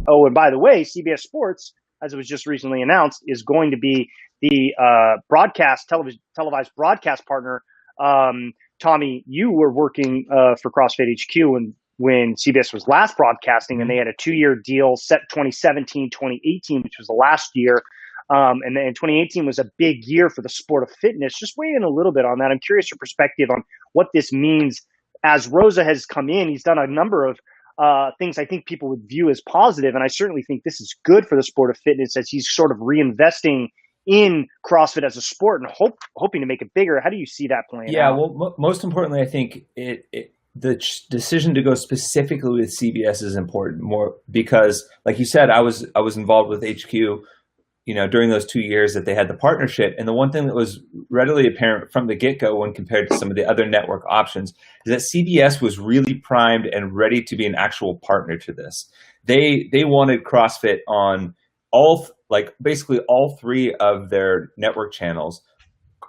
Oh, and by the way, CBS Sports, as it was just recently announced, is going to be the televised broadcast partner. Tommy, you were working for CrossFit HQ when CBS was last broadcasting, and they had a 2-year deal set 2017, 2018, which was the last year. And then 2018 was a big year for the sport of fitness. Just weigh in a little bit on that. I'm curious your perspective on what this means. As Rosa has come in, he's done a number of things I think people would view as positive, and I certainly think this is good for the sport of fitness as he's sort of reinvesting in CrossFit as a sport and hoping to make it bigger. How do you see that playing out? Well, most importantly, I think the decision to go specifically with CBS is important, more because, like you said, I was involved with HQ, during those 2 years that they had the partnership. And the one thing that was readily apparent from the get-go when compared to some of the other network options is that CBS was really primed and ready to be an actual partner to this. They wanted CrossFit on basically all 3 of their network channels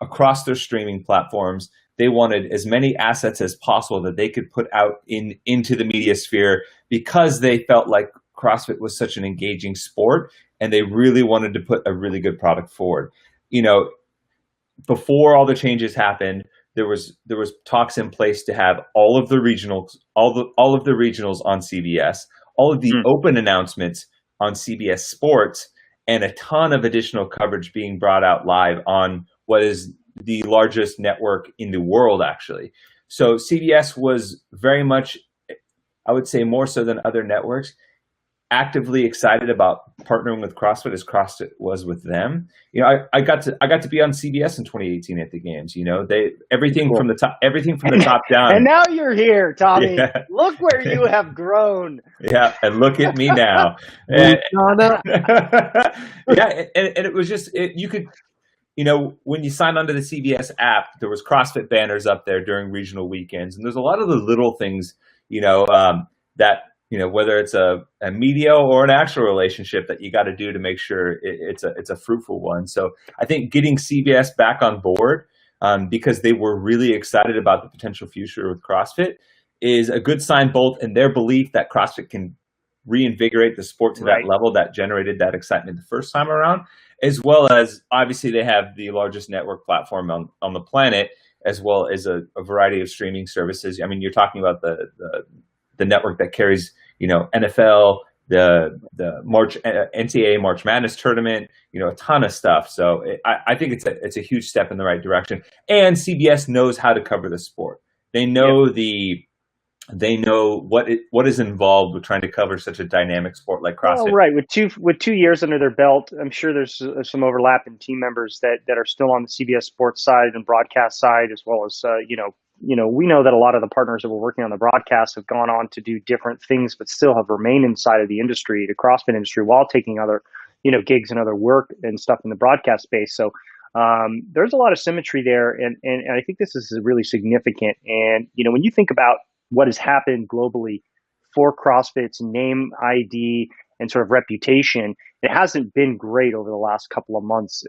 across their streaming platforms. They wanted as many assets as possible that they could put out into the media sphere because they felt like CrossFit was such an engaging sport, and they really wanted to put a really good product forward. Before all the changes happened, there was talks in place to have all of the regionals on CBS, all of the open announcements on CBS Sports, and a ton of additional coverage being brought out live on what is the largest network in the world, actually. So CBS was very much, I would say more so than other networks, actively excited about partnering with CrossFit as CrossFit was with them. I got to be on CBS in 2018 at the games. Everything from the top down. And now you're here, Tommy. Yeah. Look where you have grown. Yeah, and look at me now. and it was just you could. When you sign onto the CBS app, there was CrossFit banners up there during regional weekends, and there's a lot of the little things, that. Whether it's a media or an actual relationship that you got to do to make sure it's a fruitful one. So I think getting CBS back on board because they were really excited about the potential future with CrossFit is a good sign, both in their belief that CrossFit can reinvigorate the sport to that level that generated that excitement the first time around, as well as obviously they have the largest network platform on the planet, as well as a variety of streaming services. I mean, you're talking about the network that carries, NFL, the NCAA March Madness tournament, a ton of stuff. So I think it's a huge step in the right direction. And CBS knows how to cover the sport. They know they know what is involved with trying to cover such a dynamic sport like CrossFit. Right. With 2 years under their belt, I'm sure there's some overlap in team members that are still on the CBS Sports side and broadcast side, as well as we know that a lot of the partners that were working on the broadcast have gone on to do different things, but still have remained inside of the industry, the CrossFit industry, while taking other, gigs and other work and stuff in the broadcast space. So there's a lot of symmetry there, and I think this is really significant. And when you think about what has happened globally for CrossFit's name, ID, and sort of reputation, it hasn't been great over the last couple of months.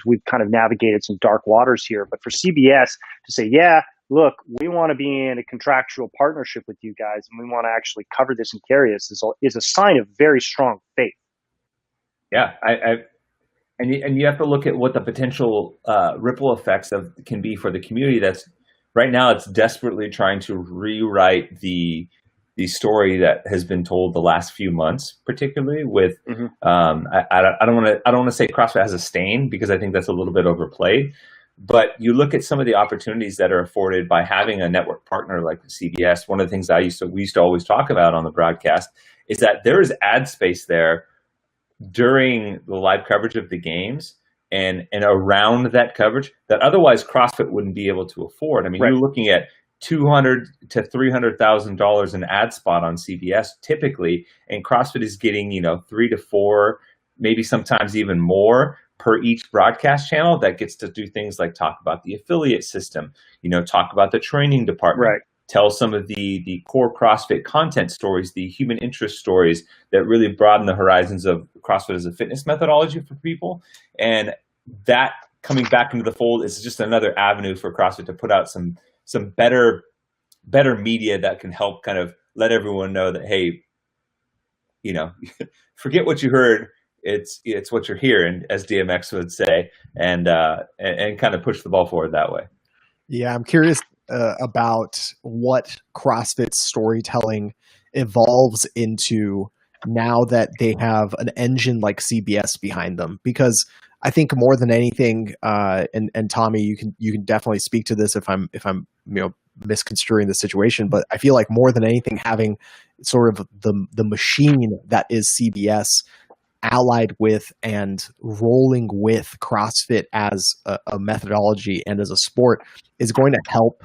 We've kind of navigated some dark waters here, but for CBS to say, yeah, look, we want to be in a contractual partnership with you guys, and we want to actually cover this and carry this is a sign of very strong faith. Yeah, and you have to look at what the potential ripple effects can be for the community. That's right now it's desperately trying to rewrite the story that has been told the last few months, particularly with I don't want to say CrossFit has a stain, because I think that's a little bit overplayed. But you look at some of the opportunities that are afforded by having a network partner like CBS. One of the things we used to always talk about on the broadcast is that there is ad space there during the live coverage of the games and around that coverage that otherwise CrossFit wouldn't be able to afford. I mean, You're looking at $200,000 to $300,000 an ad spot on CBS typically, and CrossFit is getting 3 to 4, maybe sometimes even more per each broadcast channel that gets to do things like talk about the affiliate system, talk about the training department, tell some of the core CrossFit content stories, the human interest stories that really broaden the horizons of CrossFit as a fitness methodology for people. And that coming back into the fold is just another avenue for CrossFit to put out some better media that can help kind of let everyone know that, hey, forget what you heard. It's what you're hearing, as DMX would say, and kind of push the ball forward that way. Yeah, I'm curious about what CrossFit's storytelling evolves into now that they have an engine like CBS behind them. Because I think more than anything, and Tommy, you can definitely speak to this if I'm misconstruing the situation, but I feel like more than anything, having sort of the machine that is CBS allied with and rolling with CrossFit as a methodology and as a sport is going to help,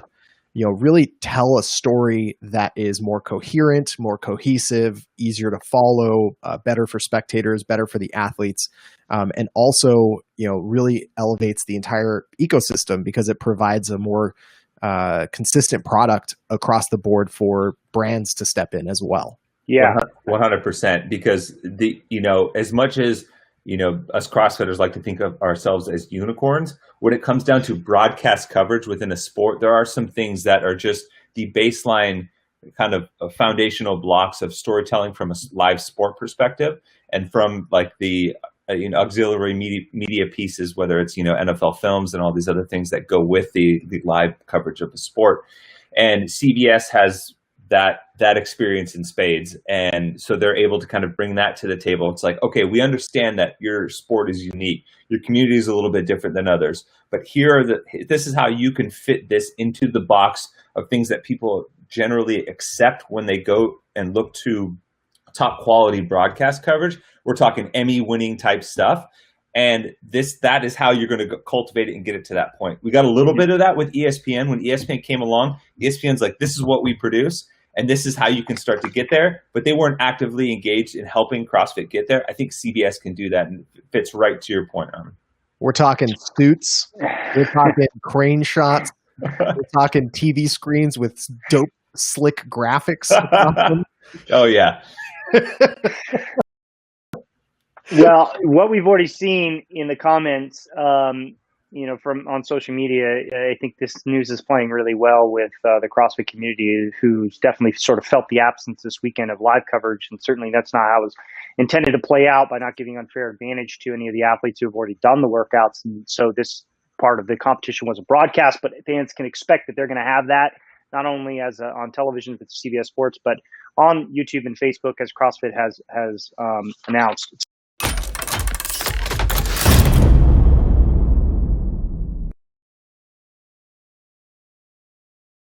really tell a story that is more coherent, more cohesive, easier to follow, better for spectators, better for the athletes, and also, really elevates the entire ecosystem because it provides a more consistent product across the board for brands to step in as well. Yeah, 100%. Because as much as us CrossFitters like to think of ourselves as unicorns, when it comes down to broadcast coverage within a sport, there are some things that are just the baseline kind of foundational blocks of storytelling from a live sport perspective, and from like the auxiliary media pieces, whether it's NFL films and all these other things that go with the live coverage of the sport. And CBS has that experience in spades, and so they're able to kind of bring that to the table. It's like, okay, we understand that your sport is unique, your community is a little bit different than others, but this is how you can fit this into the box of things that people generally accept when they go and look to top quality broadcast coverage. We're talking Emmy winning type stuff. And that is how you're going to cultivate it and get it to that point. We got a little bit of that with ESPN. When ESPN came along, ESPN's like, this is what we produce, and this is how you can start to get there. But they weren't actively engaged in helping CrossFit get there. I think CBS can do that, and it fits right to your point, Armen. We're talking suits. We're talking crane shots. We're talking TV screens with dope, slick graphics. Oh, yeah. Well, what we've already seen in the comments, from on social media, I think this news is playing really well with the CrossFit community, who's definitely sort of felt the absence this weekend of live coverage. And certainly that's not how it was intended to play out, by not giving unfair advantage to any of the athletes who have already done the workouts. And so this part of the competition was a broadcast, but fans can expect that they're going to have that not only as on television with CBS Sports, but on YouTube and Facebook, as CrossFit has announced.